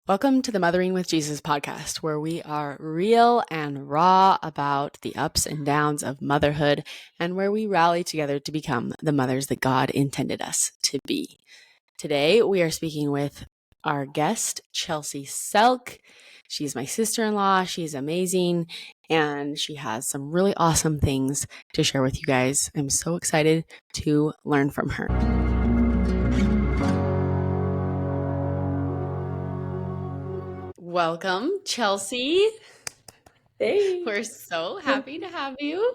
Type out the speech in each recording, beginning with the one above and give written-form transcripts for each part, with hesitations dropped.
Welcome to the Mothering with Jesus podcast, where we are real and raw about the ups and downs of motherhood and where we rally together to become the mothers that God intended us to be. Today, we are speaking with our guest, Chelsea Selk. She's my sister-in-law. She's amazing, and she has some really awesome things to share with you guys. I'm so excited to learn from her. Welcome, Chelsea. Thanks. We're so happy to have you.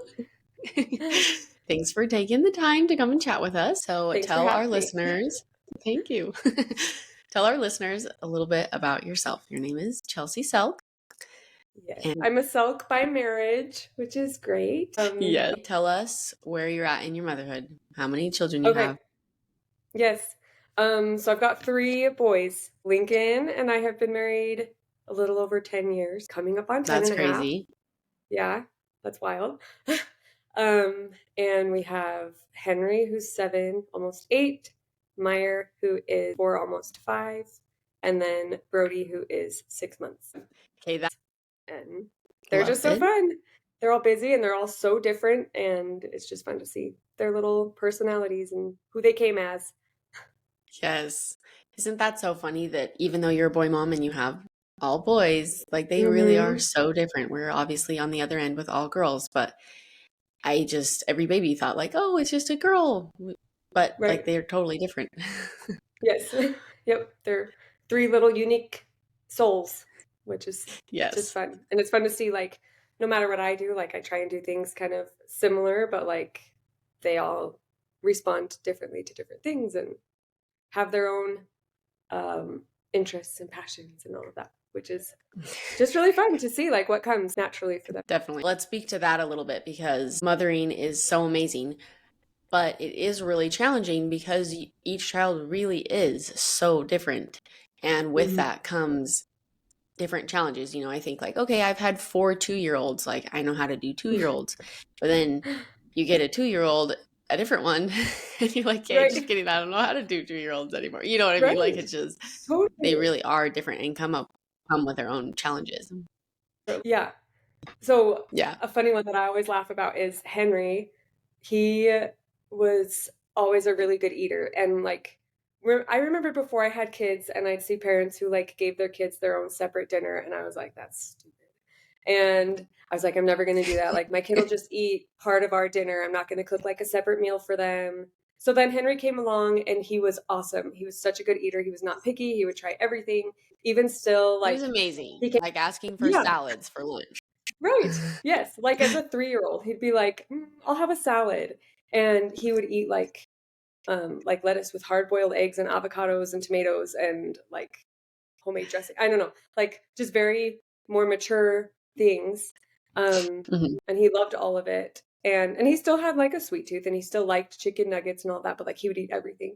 Thanks for taking the time to come and chat with us. So Thanks for tell our having me. listeners, thank you. Tell our listeners a little bit about yourself. Your name is Chelsea Selk. Yes, And I'm a Selk by marriage, which is great. yes, tell us where you're at in your motherhood, how many children you Okay. have. Yes. So I've got 3 boys. Lincoln and I have been married a little over 10 years, coming up on 10 That's and a half. crazy. Yeah, that's wild. And we have Henry, who's 7, almost 8, Meyer, who is 4, almost 5, and then Brody, who is 6 months. Okay, And they're just so it. fun. They're all busy and they're all so different, and it's just fun to see their little personalities and who they came as. Yes. Isn't that so funny that even though you're a boy mom and you have all boys, like they really are so different. We're obviously on the other end with all girls, but every baby thought like, oh, it's just a girl. But like Right. they're totally different. Yes. Yep. They're 3 little unique souls, which is Yes. just fun. And it's fun to see, like, no matter what I do, like I try and do things kind of similar, but like they all respond differently to different things and have their own interests and passions and all of that, which is just really fun to see like what comes naturally for them. Definitely. Let's speak to that a little bit because mothering is so amazing, but it is really challenging because each child really is so different. And with that comes different challenges. You know, I think like, okay, I've had 4 2-year-olds, like I know how to do 2-year-olds. But then you get a 2-year-old, a different one, and you're like, okay, Right. just kidding, I don't know how to do 2-year-olds anymore. You know what I Right. mean? Like it's just Totally. they really are different and come with their own challenges. Yeah. So Yeah. a funny one that I always laugh about is Henry. He was always a really good eater. And like, I remember before I had kids and I'd see parents who like gave their kids their own separate dinner. And I was like, that's stupid. And I was like, I'm never going to do that. Like my kid will just eat part of our dinner. I'm not going to cook like a separate meal for them. So then Henry came along and he was awesome. He was such a good eater. He was not picky. He would try everything. Even still, He like was amazing. he came, Like asking for yeah, salads for lunch. right. Yes. Like as a 3-year-old, he'd be like, I'll have a salad. And he would eat like lettuce with hard boiled eggs and avocados and tomatoes and like homemade dressing. I don't know, like just very more mature things. And he loved all of it. And he still had like a sweet tooth and he still liked chicken nuggets and all that, but like he would eat everything.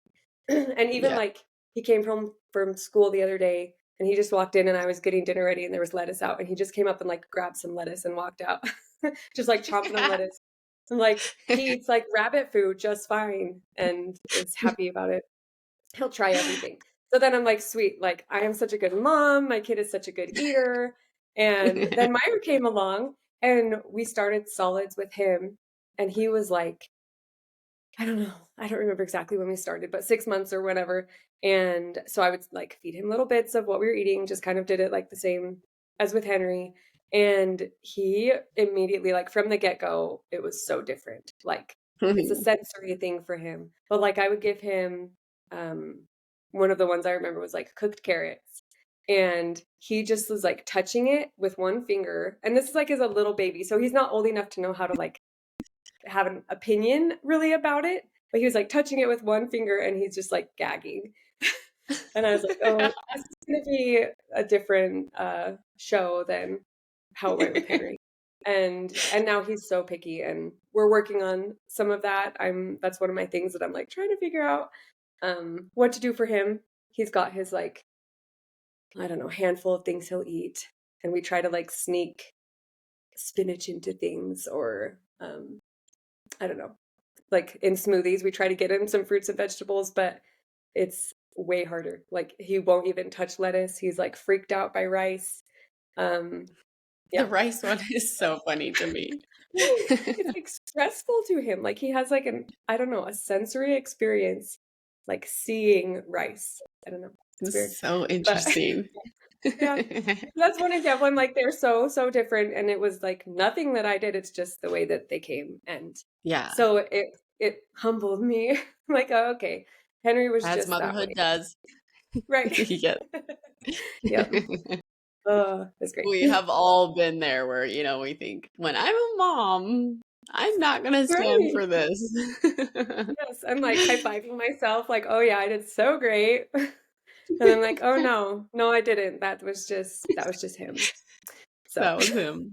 And even Yeah. like he came from school the other day and he just walked in and I was getting dinner ready and there was lettuce out and he just came up and like grabbed some lettuce and walked out. Just like chomping on lettuce. And like he eats like rabbit food just fine and is happy about it. He'll try everything. So then I'm like, sweet, like I am such a good mom. My kid is such a good eater. And then Meyer came along and we started solids with him. And he was like, I don't know. I don't remember exactly when we started, but 6 months or whatever. And so I would like feed him little bits of what we were eating, just kind of did it like the same as with Henry. And he immediately, like from the get-go, it was so different. Like it's a sensory thing for him. But like I would give him one of the ones I remember was like cooked carrots. And he just was like touching it with one finger. And this is like as a little baby. So he's not old enough to know how to like have an opinion really about it, but he was like touching it with one finger and he's just like gagging. And I was like, oh, this is going to be a different show than how it went with Henry. And now he's so picky and we're working on some of that. That's one of my things that I'm like trying to figure out what to do for him. He's got his like, I don't know, handful of things he'll eat. And we try to like sneak spinach into things or I don't know, like in smoothies, we try to get him some fruits and vegetables, but it's way harder. Like he won't even touch lettuce. He's like freaked out by rice. Um, The yeah. rice one is so funny to me. Right. It's like stressful to him. Like he has like I don't know, a sensory experience like seeing rice. I don't know. It's weird. It's so But interesting. yeah. That's one example. I'm like, they're so, so different. And it was like nothing that I did. It's just the way that they came. And Yeah, so it humbled me. Like, oh, okay. Henry was as just that motherhood way. does. Right. Yes. Yep. Oh, that's great. We have all been there where, we think, when I'm a mom, I'm not going to stand Right. for this. Yes. I'm like high-fiving myself, like, oh yeah, I did so great. And I'm like, oh no, no, I didn't. That was just him. So That was him.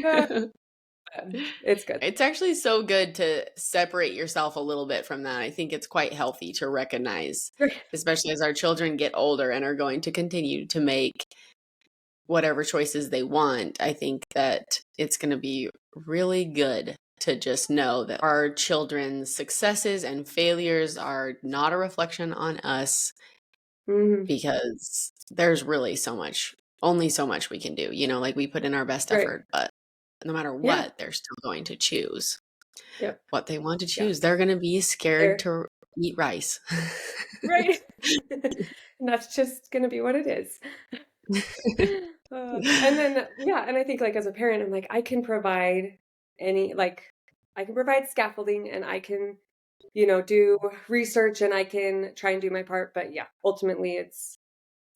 uh, it's good. It's actually so good to separate yourself a little bit from that. I think it's quite healthy to recognize, Right. especially as our children get older and are going to continue to make whatever choices they want. I think that it's going to be really good to just know that our children's successes and failures are not a reflection on us, Mhm. because there's really only so much we can do. Like we put in our best Right. effort, but no matter Yeah. what, they're still going to choose Yep. what they want to Yeah. choose. They're going to be scared There. to eat rice. Right. And that's just gonna be what it is. And then yeah, and I think like as a parent, I'm like, I can provide I can provide scaffolding and I can, do research and I can try and do my part. But yeah, ultimately it's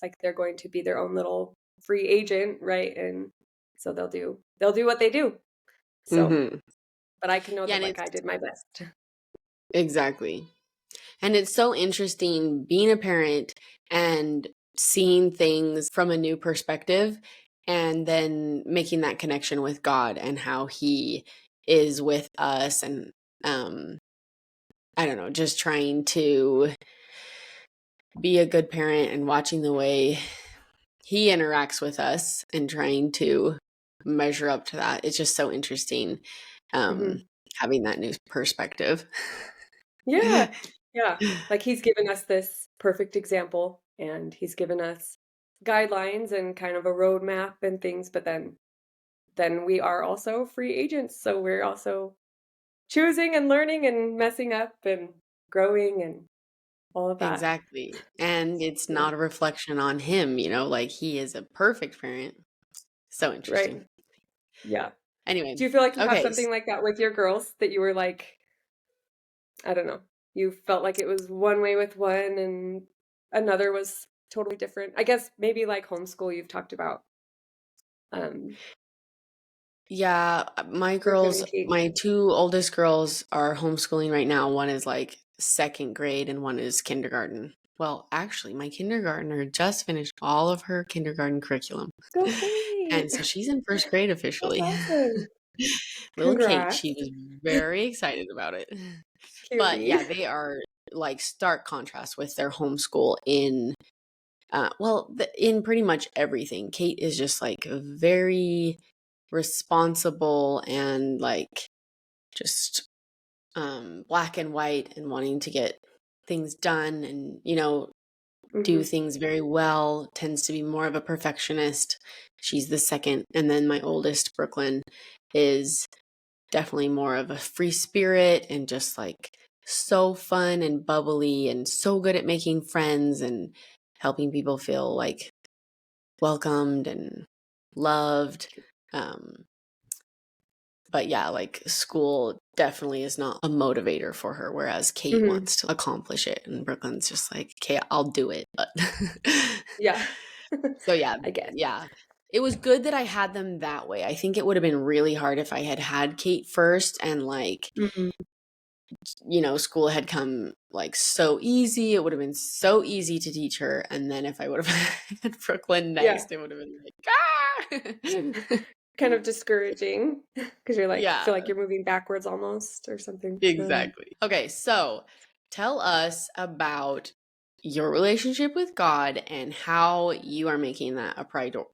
like they're going to be their own little free agent, right? And so they'll do what they do. So, Hmm. but I can know Yeah, that and like it's I did my best. exactly. And it's so interesting being a parent and seeing things from a new perspective, and then making that connection with God and how He is with us. And um, I don't know, just trying to be a good parent and watching the way He interacts with us and trying to measure up to that. It's just so interesting, um, Hmm. having that new perspective. Yeah. Yeah. Like he's given us this perfect example and he's given us guidelines and kind of a roadmap and things, but then we are also free agents. So we're also choosing and learning and messing up and growing and all of that. Exactly. And it's Yeah. not a reflection on him, like he is a perfect parent. So interesting. Right. Yeah. Anyway, Do you feel like you have okay. something like that with your girls that you were like, I don't know, you felt like it was one way with one and another was totally different? I guess maybe like homeschool you've talked about. Um, Yeah, Brooklyn and Kate. my two oldest girls are homeschooling right now. One is like second grade and one is kindergarten. Well, actually, my kindergartner just finished all of her kindergarten curriculum. Go Kate. And so she's in first grade That's officially. awesome. Little Kate, she Congrats. was very excited about it. But Cutie. yeah, they are like stark contrast with their homeschool in in pretty much everything. Kate is just like very responsible and like just black and white and wanting to get things done and do Hmm. things very well. Tends to be more of a perfectionist. She's the second, and then my oldest, Brooklyn, is definitely more of a free spirit and just like so fun and bubbly and so good at making friends and helping people feel like welcomed and loved. Um, but yeah, like school definitely is not a motivator for her, whereas Kate Hmm. wants to accomplish it, and Brooklyn's just like, okay, I'll do it. But Yeah. so yeah, I guess. yeah. It was good that I had them that way. I think it would have been really hard if I had had Kate first and like, Hmm. school had come like so easy. It would have been so easy to teach her. And then if I would have had Brooklyn Yeah. next, it would have been like, ah! Kind of discouraging because you're like, Yeah, feel like you're moving backwards almost or something. exactly. Okay, so tell us about your relationship with God and how you are making that a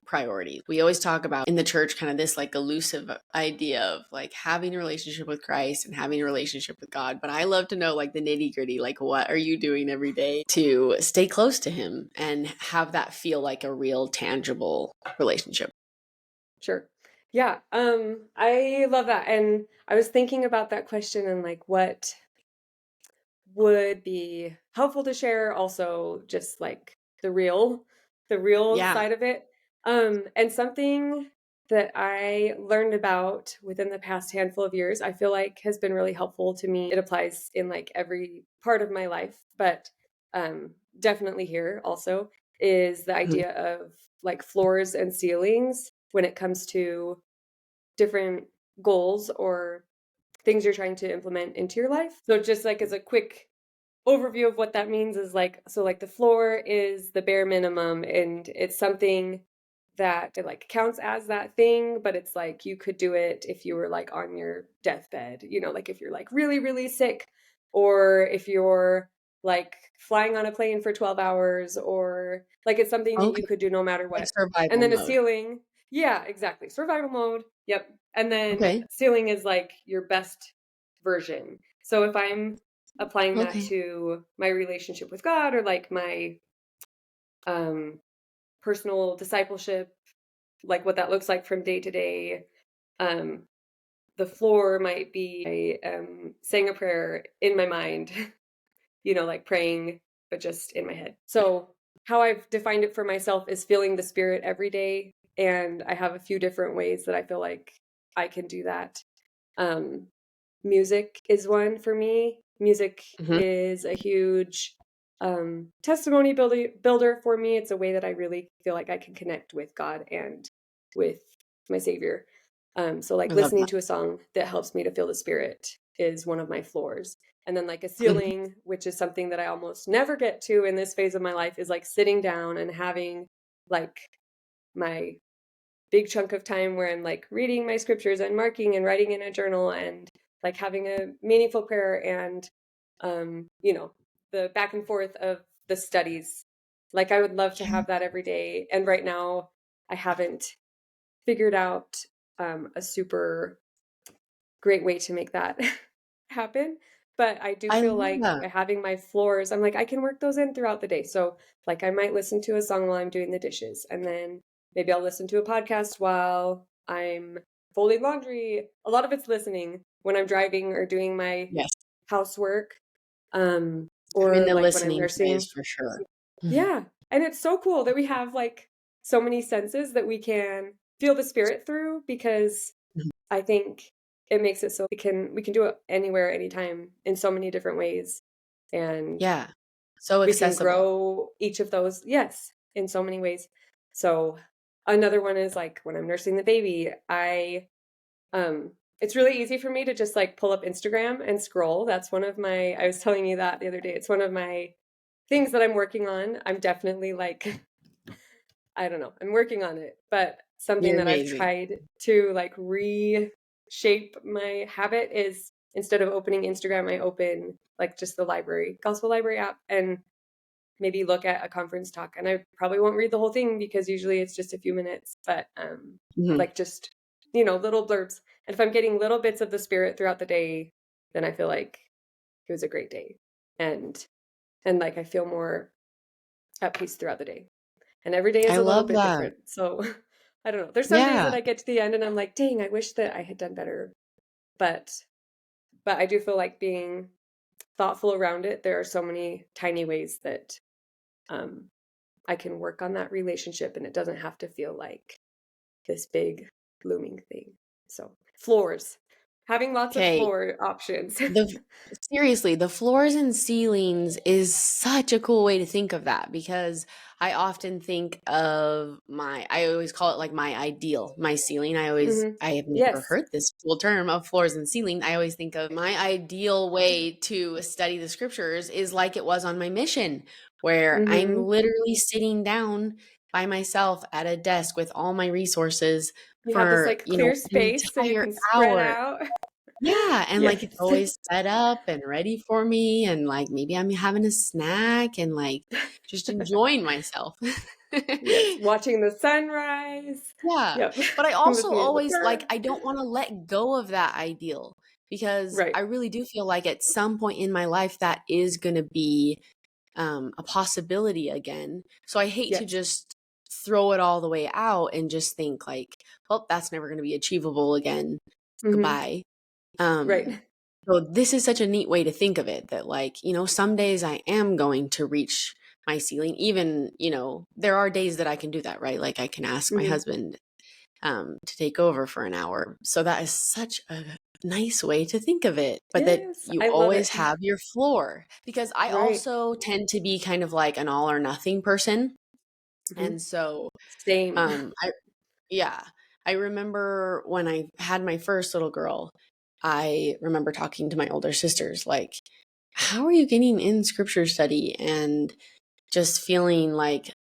priority. We always talk about in the church kind of this like elusive idea of like having a relationship with Christ and having a relationship with God. But I love to know like the nitty gritty, like what are you doing every day to stay close to Him and have that feel like a real tangible relationship? Sure. Yeah. I love that. And I was thinking about that question and like what would be helpful to share, also just like the real Yeah. side of it. And something that I learned about within the past handful of years, I feel like has been really helpful to me. It applies in like every part of my life, but definitely here also is the Mhm. idea of like floors and ceilings when it comes to different goals or things you're trying to implement into your life. So just like as a quick overview of what that means is like, so like the floor is the bare minimum and it's something that it like counts as that thing, but it's like you could do it if you were like on your deathbed, like if you're like really really sick, or if you're like flying on a plane for 12 hours, or like it's something that you Okay. could do no matter Like what. And survival then a mode. ceiling, yeah, exactly, survival mode, yep. And then Okay. ceiling is like your best version. So if I'm applying that Okay. to my relationship with God or like my um personal discipleship, like what that looks like from day to day. Um the floor might be I saying a prayer in my mind, like praying but just in my head. So how I've defined it for myself is feeling the spirit every day, and I have a few different ways that I feel like I can do that. Um Music is one for me. Music Mhm. is a huge testimony builder for me. It's a way that I really feel like I can connect with God and with my Savior. So, I like love listening that. to a song that helps me to feel the Spirit is one of my floors. And then, like a Mhm. ceiling, which is something that I almost never get to in this phase of my life, is like sitting down and having like my big chunk of time where I'm like reading my scriptures and marking and writing in a journal and like having a meaningful prayer and the back and forth of the studies. Like I would love to Yeah. have that every day. And right now I haven't figured out a super great way to make that happen. But I do I feel love like that. having my floors, I'm like, I can work those in throughout the day. So, like, I might listen to a song while I'm doing the dishes, and then maybe I'll listen to a podcast while I'm folding laundry. A lot of it's listening when I'm driving or doing my Yes. housework, I'm in or the like when I'm listening phase nursing. for sure. Mhm. Yeah. And it's so cool that we have like so many senses that we can feel the spirit through, because Mhm. I think it makes it so we can do it anywhere, anytime, in so many different ways, and Yeah. So we can accessible. grow each of those, yes, in so many ways. So another one is like when I'm nursing the baby, it's really easy for me to just like pull up Instagram and scroll. That's one of my I was telling you that the other day. It's one of my things that I'm working on. I'm definitely like I don't know. I'm working on it, but something You're that I've amazing. tried to like reshape my habit is instead of opening Instagram, I open like just the gospel library app, and maybe look at a conference talk. And I probably won't read the whole thing because usually it's just a few minutes, but Mhm. like just, little blurbs. And if I'm getting little bits of the spirit throughout the day, then I feel like it was a great day. And like I feel more at peace throughout the day. And every day is I a little love bit that. different. So I don't know. There's some days Yeah. that I get to the end and I'm like, dang, I wish that I had done better. But I do feel like being thoughtful around it, there are so many tiny ways that um, I can work on that relationship, and it doesn't have to feel like this big looming thing. So floors, having lots of Okay. floor options. The seriously, the floors and ceilings is such a cool way to think of that because I often think of I always call it like my ideal, my ceiling. I have never Yes. heard this full term of floors and ceiling. I always think of my ideal way to study the scriptures is like it was on my mission, where I'm Hmm. literally sitting down by myself at a desk with all my resources You have this for, like clear an space so you entire can spread hour. out. Yeah, and like it's Yes. always set up and ready for me, and like maybe I'm having a snack and like just enjoying myself. Yes, watching the sunrise. Yeah, Yep. but I also Listening to the always like birds. I don't want to let go of that ideal because Right. I really do feel like at some point in my life that is going to be a possibility again. So I hate to Yes. just throw it all the way out and just think like, well, that's never going to be achievable again. Mhm. Goodbye. Um, Right. so this is such a neat way to think of it that like, some days I am going to reach my ceiling. Even, there are days that I can do that, right? Like I can ask my Mhm. husband to take over for an hour. So that is such a nice way to think of it, but that Yes, you I love always it. have your floor because I Right. also tend to be kind of like an all or nothing person. Mhm. And so, Same. I, yeah, I remember when I had my first little girl, I remember talking to my older sisters, like, how are you getting in scripture study? And just feeling like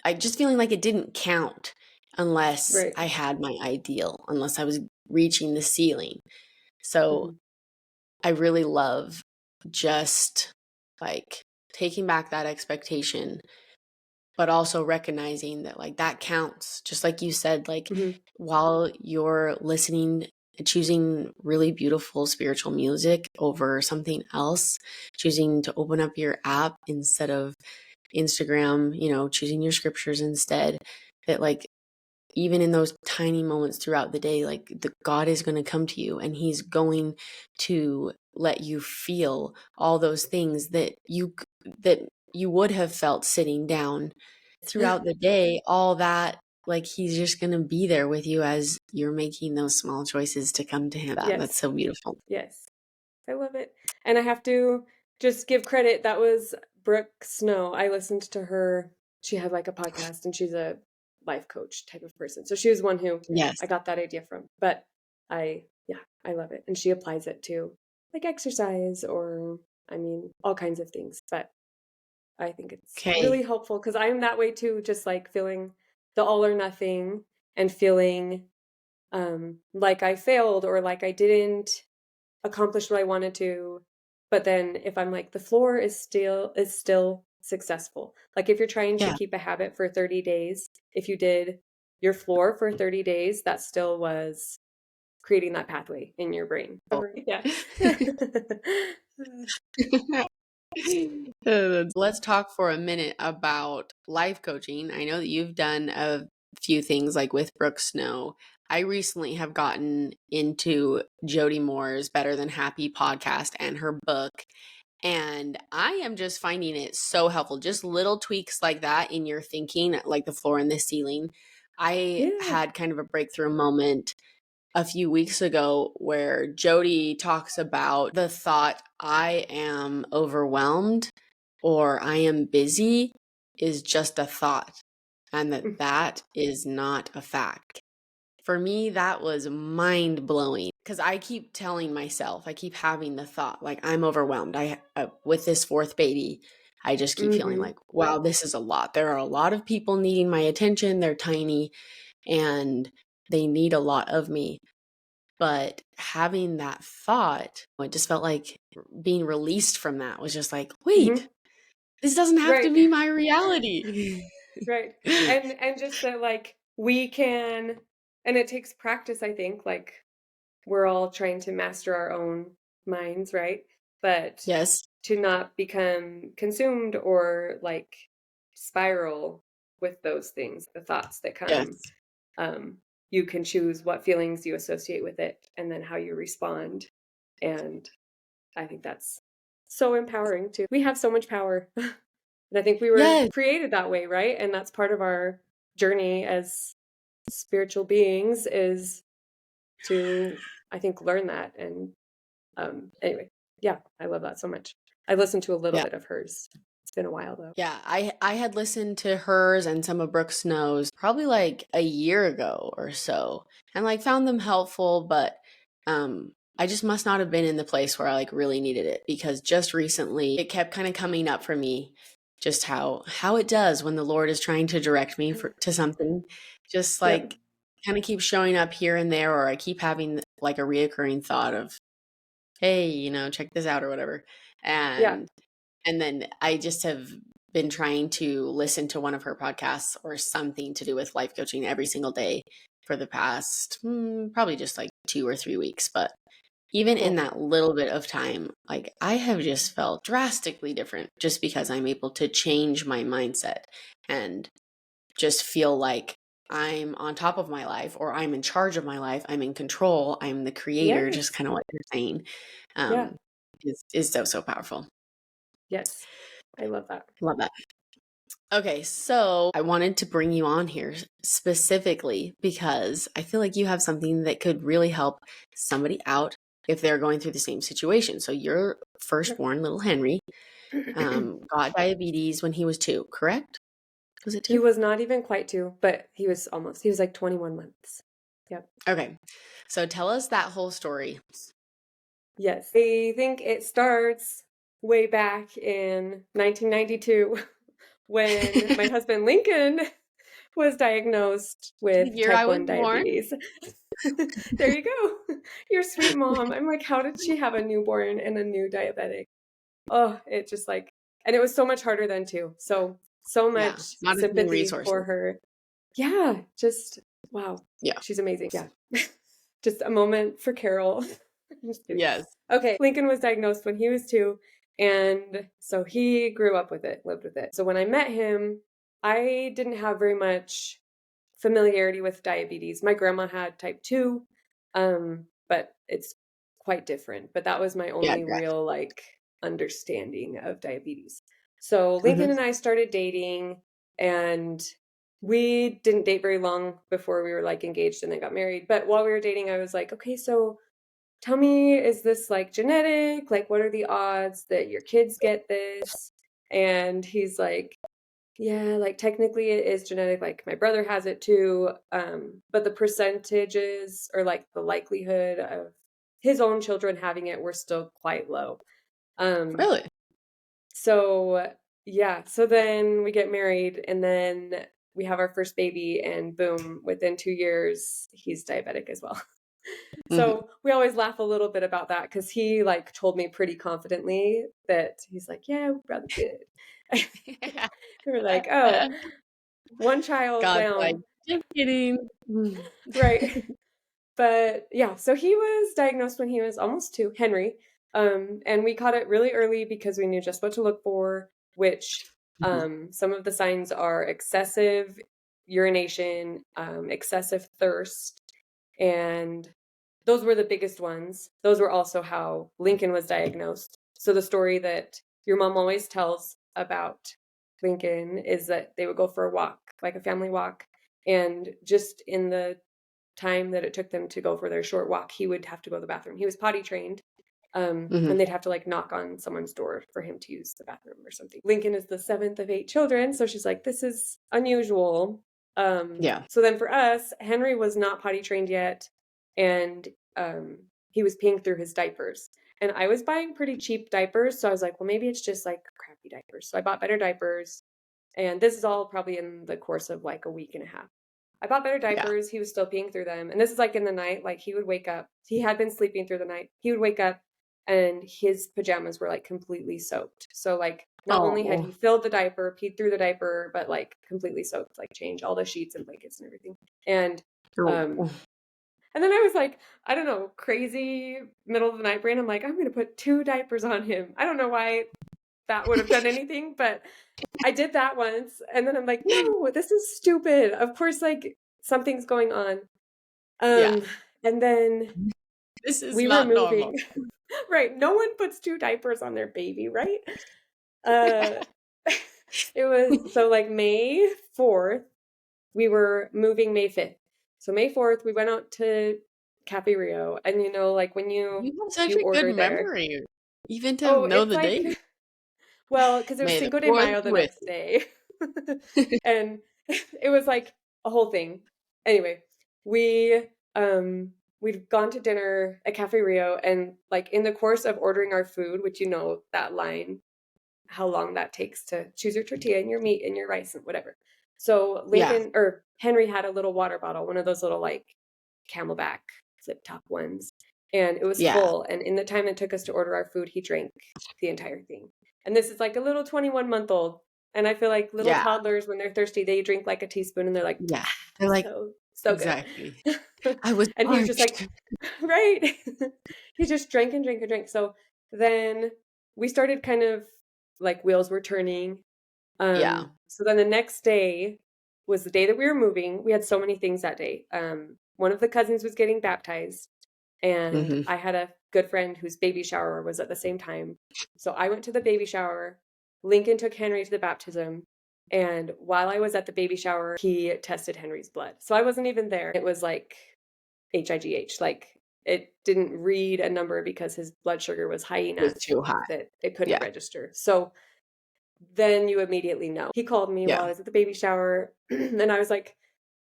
it didn't count unless Right. I had my ideal, unless I was reaching the ceiling. So Mhm. I really love just like taking back that expectation, but also recognizing that like that counts. Just like you said, like Mhm. while you're listening, choosing really beautiful spiritual music over something else, choosing to open up your app instead of Instagram, choosing your scriptures instead, that like even in those tiny moments throughout the day, like the God is going to come to you and he's going to let you feel all those things that you would have felt sitting down throughout the day, all that like he's just going to be there with you as you're making those small choices to come to him. That's Yes. so beautiful. Yes. I love it. And I have to just give credit. That was Brooke Snow. I listened to her. She had like a podcast and she's a life coach type of person. So she was one who Yes. I got that idea from. But yeah, I love it. And she applies it to like exercise or, I mean, all kinds of things. But I think it's Okay. really helpful because I'm that way too, just like feeling the all or nothing and feeling like I failed or like I didn't accomplish what I wanted to. But then if I'm like the floor is still successful. Like if you're trying to Yeah. keep a habit for 30 days, if you did your floor for 30 days, that still was creating that pathway in your brain. Yeah. Let's talk for a minute about life coaching. I know that you've done a few things like with Brooke Snow. I recently have gotten into Jody Moore's Better Than Happy podcast and her book. And I am just finding it so helpful. Just little tweaks like that in your thinking, like the floor and the ceiling. I Yeah. had kind of a breakthrough moment a few weeks ago where Jody talks about the thought, I am overwhelmed or I am busy is just a thought and that is not a fact. For me, that was mind blowing because I keep telling myself, I keep having the thought like I'm overwhelmed. With this fourth baby, I just keep feeling Mm-hmm. like, wow, this is a lot. There are a lot of people needing my attention. They're tiny and they need a lot of me. But having that thought, it just felt like being released from that was just like, wait, Mm-hmm. this doesn't have to Right. be my reality. Right. And just that like we can and it takes practice, I think, like we're all trying to master our own minds, right? But Yes. to not become consumed or like spiral with those things, the thoughts that come. Yes. Um, you can choose what feelings you associate with it and then how you respond. And I think that's so empowering too. We have so much power. And I think we were Yes. created that way, right? And that's part of our journey as spiritual beings is to, I think, learn that. And anyway, yeah, I love that so much. I listened to a little Yeah. bit of hers. It's been a while though. Yeah, I had listened to hers and some of Brooke Snow's probably like a year ago or so and like found them helpful, but I just must not have been in the place where I like really needed it because just recently it kept kind of coming up for me just how it does when the Lord is trying to direct me to something. Just Yep. like kind of keep showing up here and there or I keep having like a reoccurring thought of hey, check this out or whatever. Yeah. And then I just have been trying to listen to one of her podcasts or something to do with life coaching every single day for the past probably just like 2 or 3 weeks. But even in Cool. that little bit of time, like I have just felt drastically different just because I'm able to change my mindset and just feel like I'm on top of my life or I'm in charge of my life. I'm in control. I'm the creator, just Yes. kind of what you're saying. Yeah. Um, is so, so powerful. Yes. I love that. Love that. Okay, so I wanted to bring you on here specifically because I feel like you have something that could really help somebody out if they're going through the same situation. So your firstborn, little Henry, got diabetes when he was 2, correct? Was it He 2? was not even quite 2, but he was almost. He was like 21 months. Yep. Okay, so tell us that whole story. Yes. I think it starts way back in 1992 when my husband Lincoln was diagnosed The with year I type was 1 born. diabetes. There you go. Your sweet mom. I'm like, how did she have a newborn and a new diabetic? Oh, it just like, and it was so much harder then too. So Yeah, much not as many sympathy for resources. her. Yeah, just wow. Yeah. She's amazing. Yeah. Just a moment for Carol. I'm just kidding. Yes. Okay, Lincoln was diagnosed when he was 2, and so he grew up with it, lived with it. So when I met him, I didn't have very much familiarity with diabetes. My grandma had type 2, but it's quite different. But that was my Yeah, only correct. real like understanding of diabetes. So Lincoln Mhm. and I started dating, and we didn't date very long before we were like engaged and then got married. But while we were dating, I was like, okay, so tell me, is this like genetic? Like, what are the odds that your kids get this? And he's like, yeah, like technically it is genetic. Like my brother has it too. But the percentages or like the likelihood of his own children having it were still quite low. Um, Really? so yeah, so then we get married and then we have our first baby and boom, within 2 years, he's diabetic as well. Mhm. So we always laugh a little bit about that because he like told me pretty confidently that he's like, yeah, we're probably good. We were like, oh, one child God's like, down. "Just kidding." Mm. Right. But yeah, so he was diagnosed when he was almost 2, Henry. And we caught it really early because we knew just what to look for, which Mhm. some of the signs are excessive urination, excessive thirst, and those were the biggest ones. Those were also how Lincoln was diagnosed. So the story that your mom always tells about Lincoln is that they would go for a walk, like a family walk, and just in the time that it took them to go for their short walk, he would have to go to the bathroom. He was potty trained, Mhm. and they'd have to like knock on someone's door for him to use the bathroom or something. Lincoln is the 7th of 8 children, so she's like, this is unusual. Yeah. So then for us, Henry was not potty trained yet, and he was peeing through his diapers. And I was buying pretty cheap diapers, so I was like, well, maybe it's just like crappy diapers. So I bought better diapers, and this is all probably in the course of like a week and a half. I bought better Yeah. diapers. He was still peeing through them. And this is like in the night, like he would wake up. He had been sleeping through the night. He would wake up and his pajamas were like completely soaked. So like not only had Oh. he filled the diaper, peed through the diaper, but like completely soaked, like changed all the sheets and blankets and everything. And um Oh. and then I was like, I don't know, crazy middle of the night brain. I'm like, I'm gonna put 2 diapers on him. I don't know why that would have done anything, but I did that once, and then I'm like, "No, this is stupid." Of course, like, something's going on. Yeah. Um, and then This is we were not moving. normal. Right, no one puts 2 diapers on their baby, right? Uh, it was so, like, May 4th, we were moving May 5th. So May 4th, we went out to Cafe Rio, and, like, when you You have such you a good order there. memory, even to Oh, know it's the date. like well, because it was May the Cinco de 4th Mayo be the with next day. And it was like a whole thing. Anyway, we we'd gone to dinner at Cafe Rio and like in the course of ordering our food, which that line, how long that takes to choose your tortilla and your meat and your rice and whatever. So Yeah. Lincoln or Henry had a little water bottle, one of those little like Camelback flip top ones. and it was Yeah. full. And in the time it took us to order our food, he drank the entire thing. And this is like a little 21-month-old. And I feel like little Yeah. toddlers, when they're thirsty, they drink like a teaspoon and they're like, Yeah. ah, They're like, so good. exactly. I was And he was just like, parched. right. He just drank and drank and drank. So then we started kind of like wheels were turning. Yeah. So then the next day was the day that we were moving. We had so many things that day. One of the cousins was getting baptized, and Hmm. I had a good friend whose baby shower was at the same time. So I went to the baby shower. Lincoln took Henry to the baptism. And while I was at the baby shower, he tested Henry's blood. So I wasn't even there. It was like HIGH. Like it didn't read a number because his blood sugar was high It was enough too high. that it couldn't Yeah. register. So then you immediately know. He called me while Yeah. I was at the baby shower, and I was like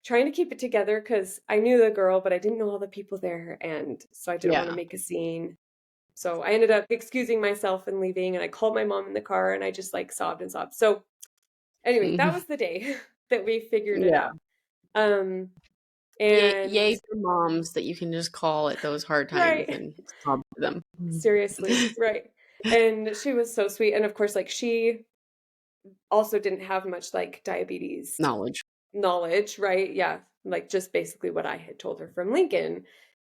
trying to keep it together because I knew the girl, but I didn't know all the people there, and so I didn't want to Yeah. make a scene. So I ended up excusing myself and leaving, and I called my mom in the car, and I just like sobbed and sobbed. So anyway, that Hmm. was the day that we figured it Yeah. out. Um, Yay and for moms that you can just call at those hard times right, and sob to them. seriously, right. And she was so sweet, and of course, like she also didn't have much like diabetes Knowledge. knowledge, right? Yeah, like just basically what I had told her from Lincoln.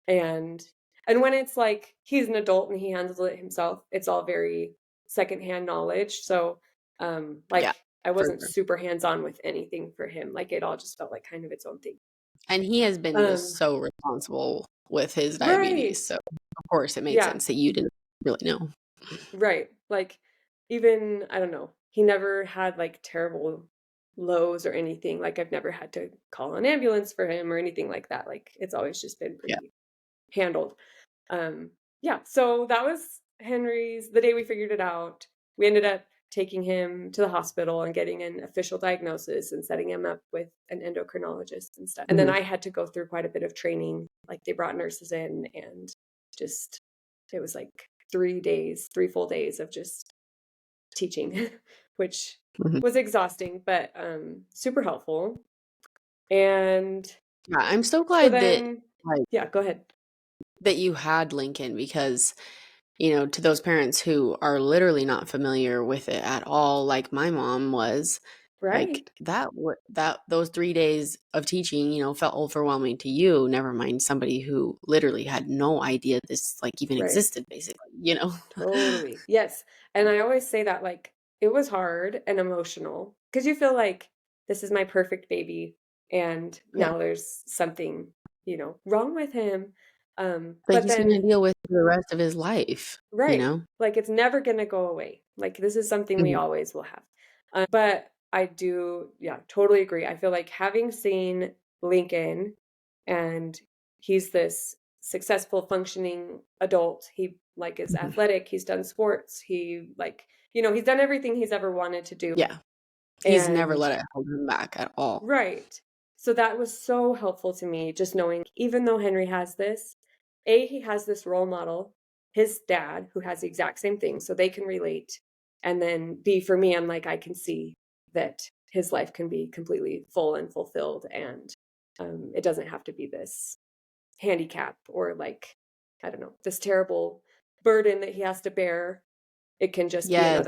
And and when it's like he's an adult and he handles it himself, it's all very secondhand knowledge. So Yeah, like I for wasn't sure. super hands-on with anything for him. Like it all just felt like kind of its own thing. And he has been just Um so responsible with his right. diabetes. So, of course, it made Yeah, sense that you didn't really know. right. Like even I don't know, he never had like terrible lows or anything. Like I've never had to call an ambulance for him or anything like that. Like it's always just been Yeah. pretty handled. Um, yeah, so that was Henry's the day we figured it out. We ended up taking him to the hospital and getting an official diagnosis and setting him up with an endocrinologist and stuff. And then Mhm. I had to go through quite a bit of training. Like they brought nurses in and just it was like 3 days, 3 full days of just teaching, which Mhm. was exhausting, but super helpful. And Yeah, I'm so so glad that, then, like, yeah, go ahead. that you had Lincoln because, to those parents who are literally not familiar with it at all, like my mom was, like Right, that those 3 days of teaching, felt overwhelming to you, never mind somebody who literally had no idea this, like, even right. existed, basically. Totally. Yes. And I always say that like it was hard and emotional because you feel like this is my perfect baby and Yeah. now there's something, wrong with him. That But he's gonna then deal with for the rest of his life, you right, know? like it's never going to go away. Like this is something we Mhm. always will have. But I do, yeah, totally agree. I feel like having seen Lincoln and he's this successful functioning adult. He like is Mhm. athletic, he's done sports, he like, he's done everything he's ever wanted to do. Yeah. He's never And let it hold him back at all. right. So that was so helpful to me, just knowing even though Henry has this, A, he has this role model, his dad, who has the exact same thing, so they can relate. And then B, for me, I'm like, I can see that his life can be completely full and fulfilled. And it doesn't have to be this handicap or like, I don't know, this terrible burden that he has to bear. It can just be Yes.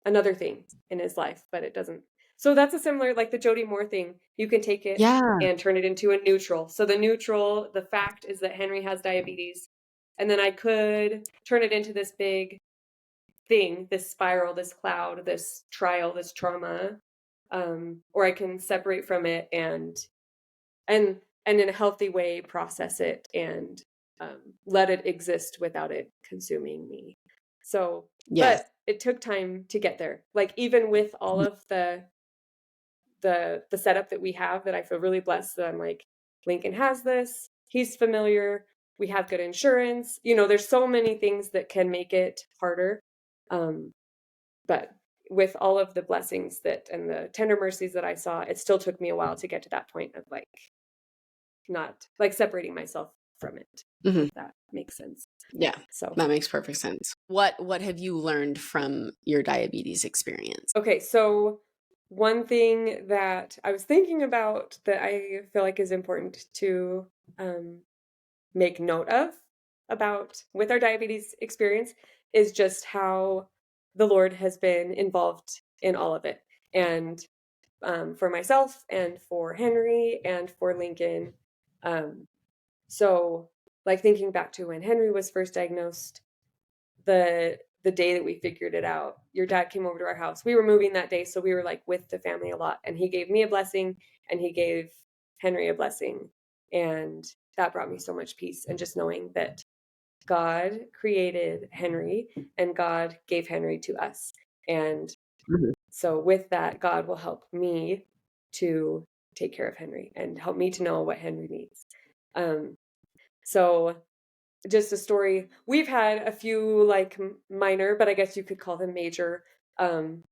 another thing in his life, but it doesn't. So that's a similar, like the Jody Moore thing. You can take it Yeah. and turn it into a neutral. So the neutral, the fact is that Henry has diabetes. And then I could turn it into this big thing, this spiral, this cloud, this trial, this trauma. Or I can separate from it and and in a healthy way process it and let it exist without it consuming me. So, Yes. but it took time to get there. Like even with all Mhm. of the setup that we have, that I feel really blessed that I'm like Lincoln has this. He's familiar. We have good insurance. There's so many things that can make it harder. Um, but with all of the blessings that and the tender mercies that I saw, it still took me a while to get to that point of like not like separating myself from it, Mhm. if that makes sense. Yeah. So, That makes perfect sense. What have you learned from your diabetes experience? okay, so one thing that I was thinking about that I feel like is important to um, make note of about with our diabetes experience is just how the Lord has been involved in all of it. And for myself and for Henry and for Lincoln. Um, so, like thinking back to when Henry was first diagnosed, the day that we figured it out, your dad came over to our house. We were moving that day, so we were like with the family a lot, and he gave me a blessing and he gave Henry a blessing, and that brought me so much peace. And just knowing that God created Henry and God gave Henry to us, and Mhm. so with that, God will help me to take care of Henry and help me to know what Henry needs. Um, so just a story. We've had a few like minor, but I guess you could call them major um,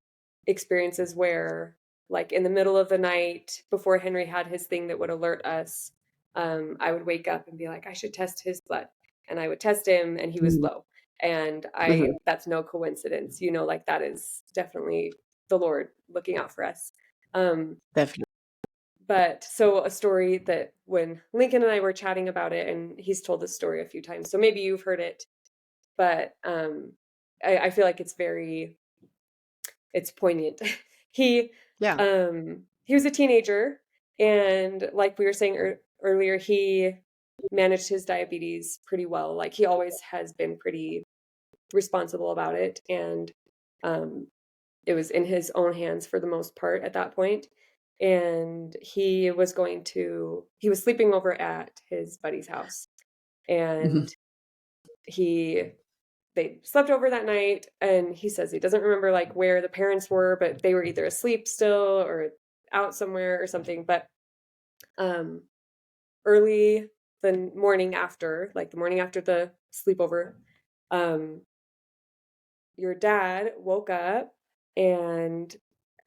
experiences where, like in the middle of the night before Henry had his thing that would alert us, I would wake up and be like, I should test his blood, and I would test him, and he was Mhm. low. And Mhm. that's no coincidence, like that is definitely the Lord looking out for us. Um, Definitely. but so a story that when Lincoln and I were chatting about it, and he's told this story a few times, so maybe you've heard it, but I feel like it's poignant. he Yeah. he was a teenager, and like we were saying earlier, he managed his diabetes pretty well. Like he always has been pretty responsible about it, and um, it was in his own hands for the most part at that point. And he was sleeping over at his buddy's house, Mhm. and he they slept over that night, and he says he doesn't remember like where the parents were, but they were either asleep still or out somewhere or something. But um early the morning after, like the morning after the sleepover, um your dad woke up and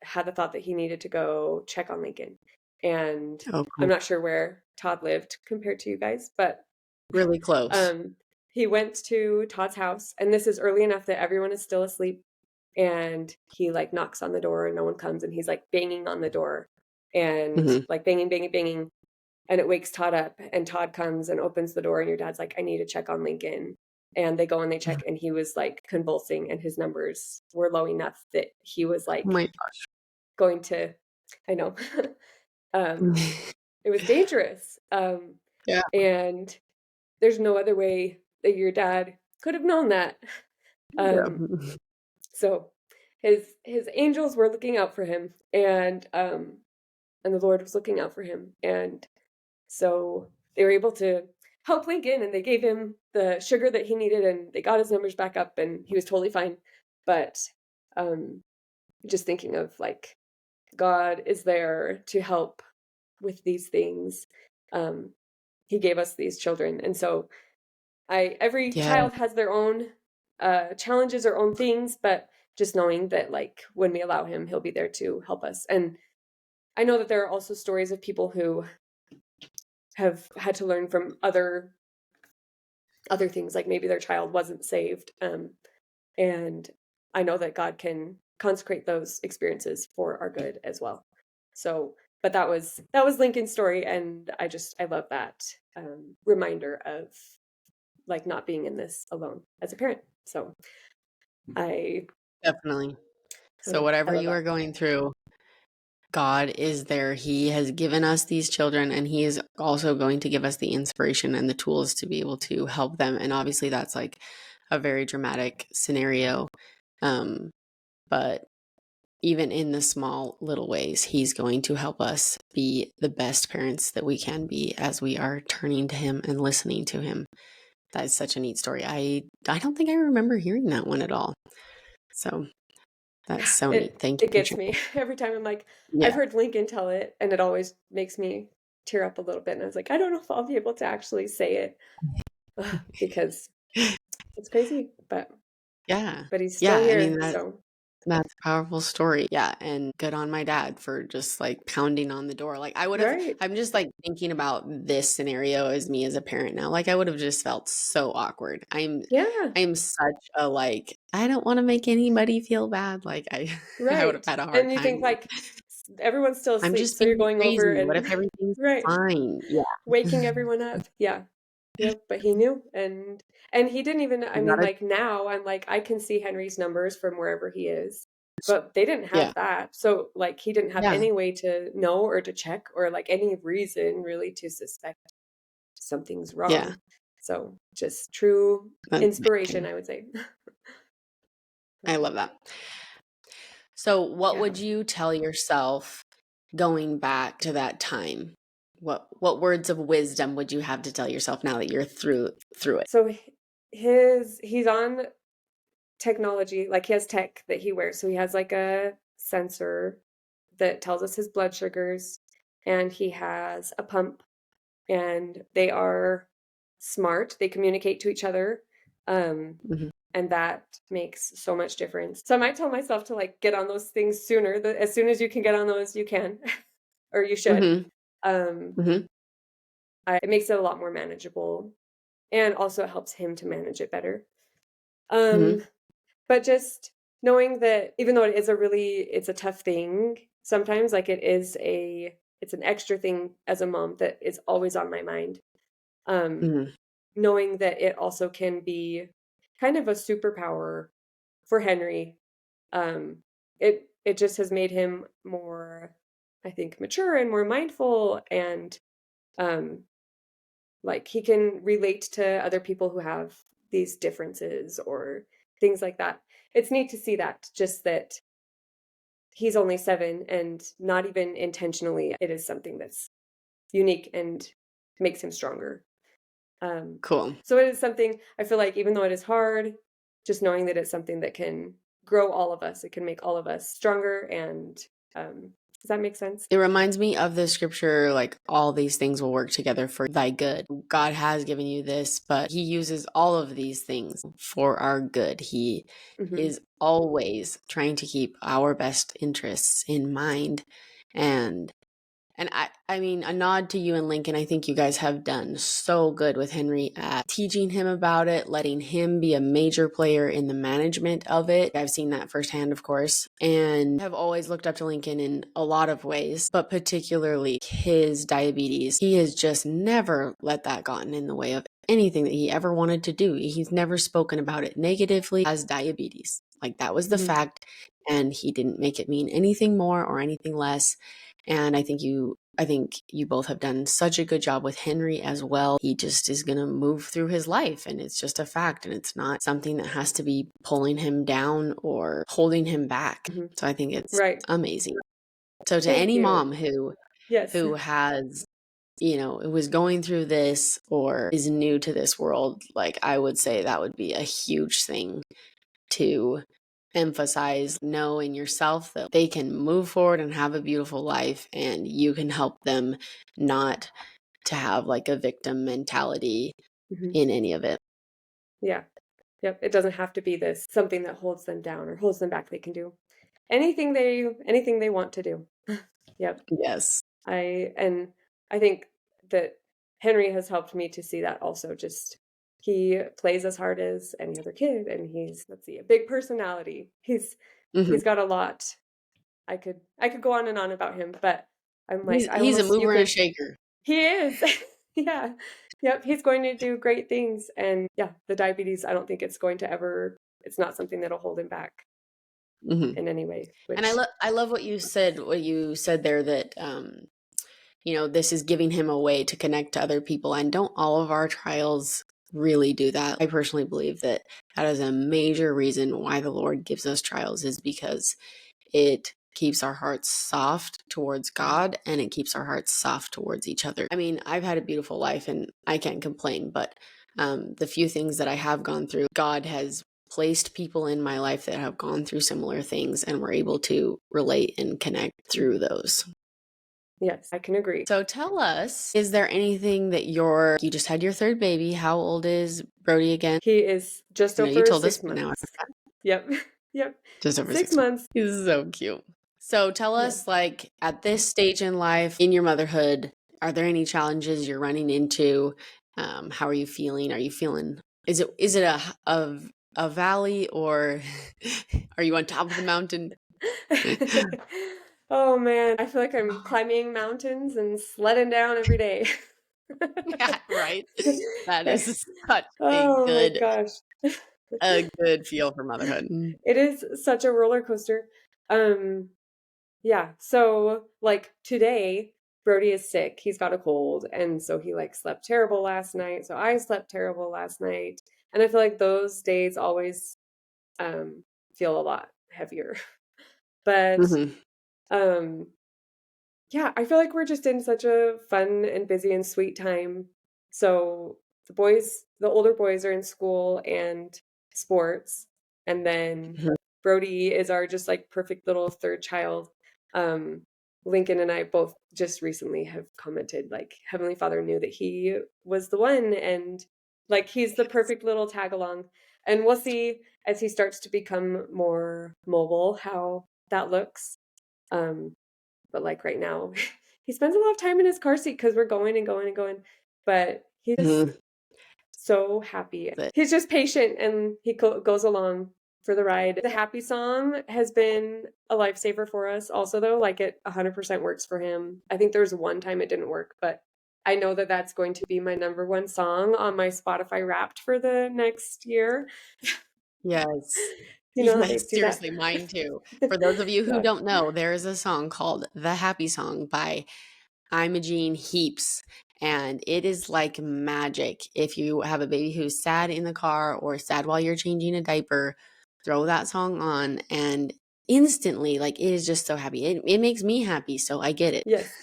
had the thought that he needed to go check on Lincoln. And Oh, I'm cool. not sure where Todd lived compared to you guys, but Really close. um, he went to Todd's house, and this is early enough that everyone is still asleep. And he like knocks on the door, and no one comes, and he's like banging on the door, and Mhm. like banging, banging, banging, and it wakes Todd up, and Todd comes and opens the door, and your dad's like, I need to check on Lincoln. And they go and they check, and he was like convulsing, and his numbers were low enough that he was Oh like my going to, I know, um, gosh. it was dangerous. Yeah. And there's no other way that your dad could have known that. Yeah. Um, so his angels were looking out for him, and the Lord was looking out for him, and so they were able to help Lincoln, and they gave him the sugar that he needed, and they got his numbers back up, and he was totally fine. But um, just thinking of like God is there to help with these things. Um, he gave us these children, and so I every Yeah. child has their own challenges or own things, but just knowing that like when we allow him, he'll be there to help us. And I know that there are also stories of people who have had to learn from other things, like maybe their child wasn't saved. And I know that God can consecrate those experiences for our good as well. So, but that was Lincoln's story, and I love that reminder of like not being in this alone as a parent. So I Definitely. I don't So know, I whatever love you that. are going through, God is there. He has given us these children, and He is also going to give us the inspiration and the tools to be able to help them. And obviously, that's like a very dramatic scenario. Um, but even in the small little ways, He's going to help us be the best parents that we can be as we are turning to Him and listening to Him. That is such a neat story. I don't think I remember hearing that one at all. So that's Yeah, so neat. it Thank you it for gets sharing. me every time. I'm like, I've Yeah. heard Lincoln tell it, and it always makes me tear up a little bit. And I was like, I don't know if I'll be able to actually say it because it's crazy, Yeah. but he's Yeah. still I mean, here. So that's a powerful story. Yeah. And good on my dad for just like pounding on the door. Like I would have, right, I'm just like thinking about this scenario as me as a parent now. Like I would have just felt so awkward. yeah, I'm such a like, I don't want to make anybody feel bad. Like I would have right. had a hard And you time. think like everyone's still I'm asleep, just so you're being going over crazy. What and if everything's right, fine? Yeah. waking everyone up. Yeah, Yep, but he knew, and he didn't even, I mean, Not a like, now I'm like, I can see Henry's numbers from wherever he is, but they didn't yeah, have that, so, like, he didn't have yeah, any way to know or to check or, like, any reason really to suspect something's yeah. wrong. So, just true That's inspiration, amazing. I would say. I love that. So, what Yeah. would you tell yourself going back to that time? What words of wisdom would you have to tell yourself now that you're through it? So, he's on technology, like, he has tech that he wears, so he has, like, a sensor that tells us his blood sugars, and he has a pump, and they are smart, they communicate to each other, um, Mhm. and that makes so much difference. So I might tell myself to, like, get on those things sooner, that as soon as you can get on those, you can, or you should. Mhm. Um, Mhm. it makes it a lot more manageable, and also it helps him to manage it better. Um, Mhm. but just knowing that even though it's a tough thing sometimes, like, it's an extra thing as a mom that is always on my mind. Um, Mhm. knowing that it also can be kind of a superpower for Henry. It just has made him more, I think, mature and more mindful, and um like, he can relate to other people who have these differences or things like that. It's neat to see that, just that he's only 7 and not even intentionally, it is something that's unique and makes him stronger. Um, Cool. so it is something I feel like, even though it is hard, just knowing that it's something that can grow all of us, it can make all of us stronger, and, does that make sense? It reminds me of the scripture, like, all these things will work together for thy good. God has given you this, but He uses all of these things for our good. He Mhm. is always trying to keep our best interests in mind. And I mean, a nod to you and Lincoln. I think you guys have done so good with Henry at teaching him about it, letting him be a major player in the management of it. I've seen that firsthand, of course, and have always looked up to Lincoln in a lot of ways, but particularly his diabetes. He has just never let that gotten in the way of anything that he ever wanted to do. He's never spoken about it negatively as diabetes. Like, that was the Mhm. fact, and he didn't make it mean anything more or anything less. And I think you both have done such a good job with Henry as well. He just is going to move through his life, and it's just a fact, and it's not something that has to be pulling him down or holding him back. Mhm. So I think it's Right. amazing. So to Thank any you. mom Yes. who has, was going through this or is new to this world, like, I would say that would be a huge thing to emphasize. Know in yourself that they can move forward and have a beautiful life, and you can help them not to have like a victim mentality Mhm. in any of it. Yeah. Yep, it doesn't have to be this something that holds them down or holds them back. They can do anything they want to do. Yep. Yes. And I think that Henry has helped me to see that also. Just he plays as hard as any other kid, and he's, let's see, a big personality. Hmm. He's got a lot. I could go on and on about him, but I'm like, I He's a almost, you mover and a could. shaker. He is. Yeah. Yep, he's going to do great things, and, yeah, the diabetes, I don't think it's not something that'll hold him back Hmm. in any way, And which. I love what you said there, that this is giving him a way to connect to other people. And don't all of our trials really do that? I personally believe that that is a major reason why the Lord gives us trials, is because it keeps our hearts soft towards God, and it keeps our hearts soft towards each other. I mean, I've had a beautiful life and I can't complain, but the few things that I have gone through, God has placed people in my life that have gone through similar things, and we're able to relate and connect through Mhm. those. Yes, I can agree. So tell us, is there anything that you just had your third baby? How old is Brody again? He is just I know you over told us, 6 but now I months. forgot. Yep. Yep. Just over 6 6 months. months. He's so cute. So tell Yeah. us, like, at this stage in life, in your motherhood, are there any challenges you're running into? How are you feeling? Are you feeling, is it a valley, or are you on top of the mountain? Oh, man, I feel like I'm climbing mountains and sledding down every day. Yeah, right? That is such Oh my gosh. a good feel for motherhood. Mm. It is such a roller coaster. Um, yeah, so, like, today, Brody is sick, he's got a cold, and so he, like, slept terrible last night, so I slept terrible last night, and I feel like those days always, um, feel a lot heavier. But, Mhm. um, yeah, I feel like we're just in such a fun and busy and sweet time. So the older boys are in school and sports, and then Mhm. Brody is our just like perfect little third child. Um, Lincoln and I both just recently have commented like Heavenly Father knew that he was the one, and like he's the perfect little tag along. And we'll see as he starts to become more mobile how that looks. Um, but like right now, he spends a lot of time in his car seat because we're going and going and going. But he's just Mhm. so happy. But He's just patient and he goes along for the ride. The happy song has been a lifesaver for us also though. Like it 100% works for him. I think there was one time it didn't work, but I know that that's going to be my number one song on my Spotify Wrapped for the next year. yes. You know how they Yes, do that? seriously, mine too. For those of you who Yeah. don't know, there is a song called "The Happy Song" by Imogene Heaps, and it is like magic. If you have a baby who's sad in the car or sad while you're changing a diaper, throw that song on and instantly, like it is just so happy. It makes me happy, so I get Yes.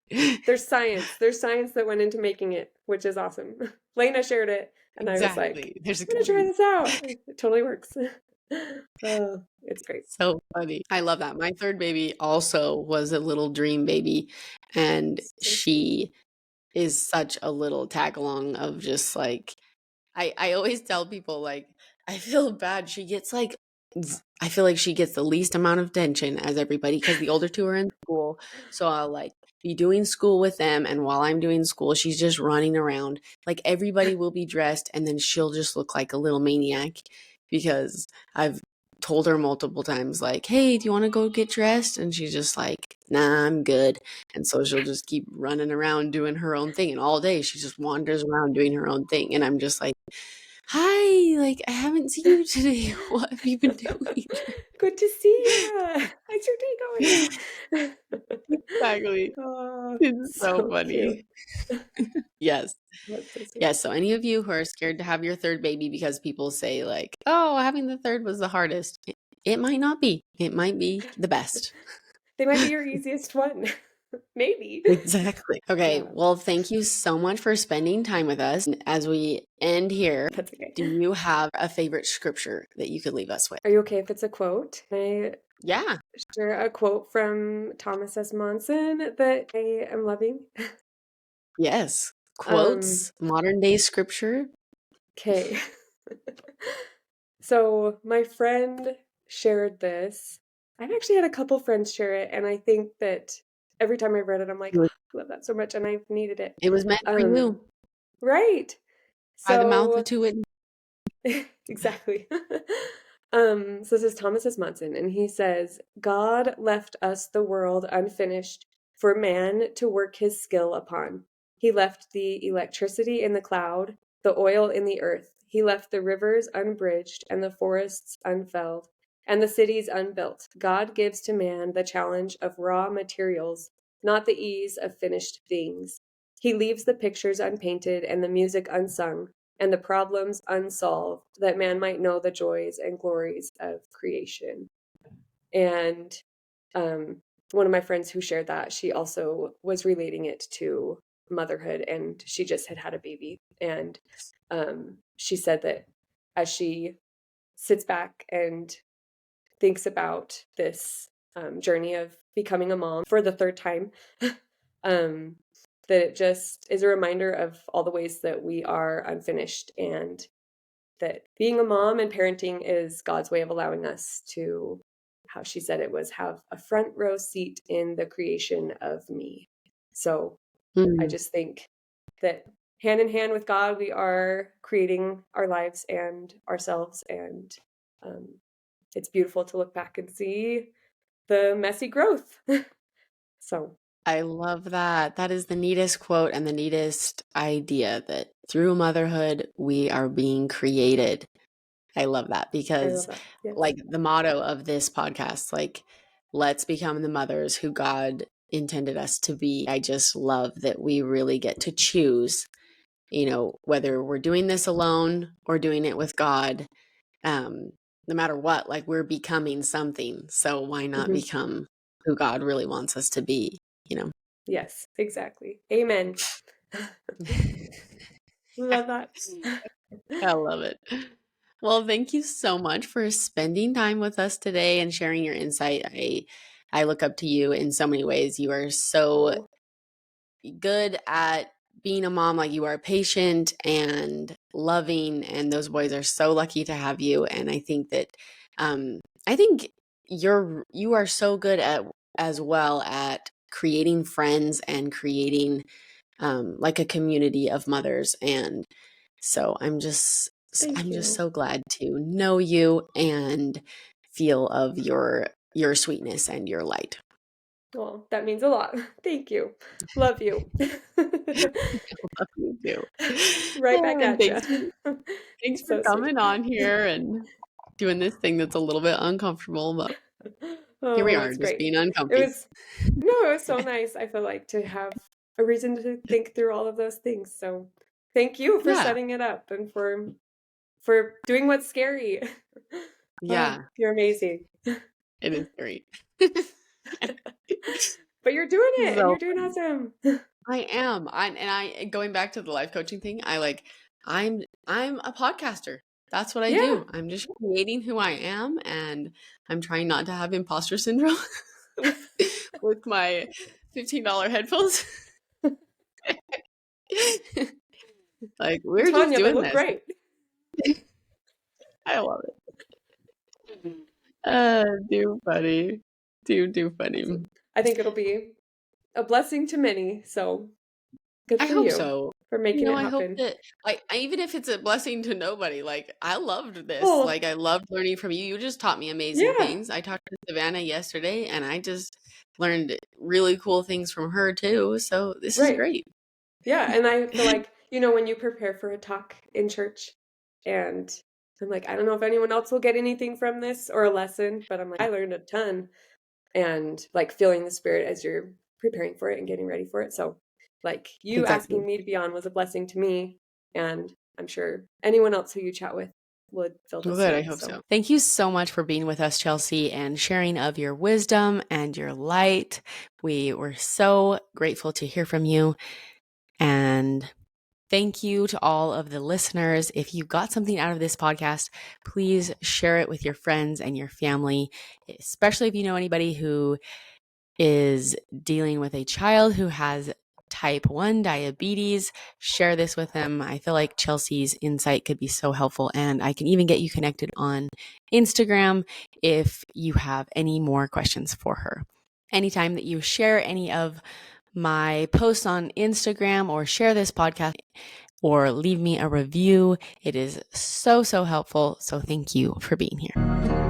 it. There's science. There's science that went into making it, which is awesome. Layna shared it, and I was like, Exactly. There's I'm gonna gotta try be this out. It totally works. Oh, it's great. so funny. I love that. My third baby also was a little dream baby, and So sweet. she is such a little tag along of just like I always tell people like I feel bad. She gets like I feel like she gets the least amount of attention as everybody because the older two are in school. So I'll like be doing school with them, and while I'm doing school, she's just running around. Like everybody will be dressed, and then she'll just look like a little maniac because I've told her multiple times like, "Hey, do you want to go get dressed?" And she's just like, "Nah, I'm good." And so she'll just keep running around doing her own thing, and all day she just wanders around doing her own thing, and I'm just like, "Hi, like I haven't seen you today. What have you been doing?" Good to see ya. How's your day going? Exactly. Oh, It's so so cute. funny. Yes. That's so sweet. Yes, so any of you who are scared to have your third baby because people say like, "Oh, having the third was the hardest." It might not be. It might be the best. They might be your easiest one. Maybe. Exactly. Okay, Yeah, well, thank you so much for spending time with us. And as we end here, that's okay. do you have a favorite scripture that you could leave us with? Are you okay if it's a quote? Can I Yeah. share a quote from Thomas S. Monson that I am loving? Yes. Um, Quotes, modern day scripture. okay. So my friend shared this. I've actually had a couple friends share it, and I think that every time I've read it, I'm like, oh, I love that so much, and I've needed it. It was meant for Um, you right. by the mouth of So two witnesses. exactly. So this is Thomas S. Monson, and he says, God left us the world unfinished for man to work his skill upon. He left the electricity in the cloud, the oil in the earth. He left the rivers unbridged and the forests unfelled, and the cities unbuilt. God gives to man the challenge of raw materials, not the ease of finished things. He leaves the pictures unpainted and the music unsung and the problems unsolved, that man might know the joys and glories of creation. And um, one of my friends who shared that, she also was relating it to motherhood, and she just had had a baby. And she said that as she sits back and thinks about this journey of becoming a mom for the third time, um, that it just is a reminder of all the ways that we are unfinished and that being a mom and parenting is God's way of allowing us to, how she said it was, have a front row seat in the creation of me. So I Mm. just think that hand in hand with God, we are creating our lives and ourselves. And um, it's beautiful to look back and see the messy growth. So I love that. That is the neatest quote and the neatest idea that through motherhood, we are being created. I love that I love because, that. Yes. like, the motto of this podcast, like, let's become the mothers who God intended us to be. I just love that we really get to choose, whether we're doing this alone or doing it with God. Um, no matter what, like, we're becoming something. So why not Hmm. become who God really wants us to be, you know? Yes, exactly. Amen. Love that. I love it. Well, thank you so much for spending time with us today and sharing your insight. I look up to you in so many ways. You are so Oh, good at being a mom. Like, you are patient and loving, and those boys are so lucky to have you. And I think that I think you are so good at as well at creating friends and creating like a community of mothers. And so thank I'm just you. so glad to know you and feel of your sweetness and your light. Well, that means a lot. Thank you. Love you. Love you too. Right back And at you. thanks for So sweet. coming on here and doing this thing that's a little bit uncomfortable, but here we Oh, are, it's just great. being It uncomfy. was no, it was so nice. I feel like to have a reason to think through all of those things. So thank you for Yeah, setting it up and for doing what's scary. Oh, yeah, you're amazing. it is great. But you're doing it and So you're doing awesome. I am. I going back to the life coaching thing, I'm a podcaster. That's what I Yeah, do. I'm just creating who I am, and I'm trying not to have imposter syndrome with with my $15 headphones. Like, I'm we're telling just you, they doing look this. great. I love it. Too funny. Too So funny. I think it'll be a blessing to many. So good I for hope you so. for making it I hope happen. that, like, even if it's a blessing to nobody, like, I loved this. Oh, Like, I loved learning from you. You just taught me amazing yeah, things. I talked to Savannah yesterday, and I just learned really cool things from her too. So this is right. great. Yeah, and I feel like, when you prepare for a talk in church and I'm like, I don't know if anyone else will get anything from this or a lesson, but I'm like, I learned a ton and like feeling the spirit as you're preparing for it and getting ready for it. So, like, you Exactly. asking me to be on was a blessing to me, and I'm sure anyone else who you chat with would feel the Well, good. I same. hope So, so. Thank you so much for being with us, Chelsea, and sharing of your wisdom and your light. We were so grateful to hear from you. And thank you to all of the listeners. If you got something out of this podcast, please share it with your friends and your family, especially if you know anybody who is dealing with a child who has type 1 diabetes. Share this with them. I feel like Chelsea's insight could be so helpful, and I can even get you connected on Instagram if you have any more questions for her. Anytime that you share any of my posts on Instagram or share this podcast or leave me a review, it is so, so helpful. So thank you for being here.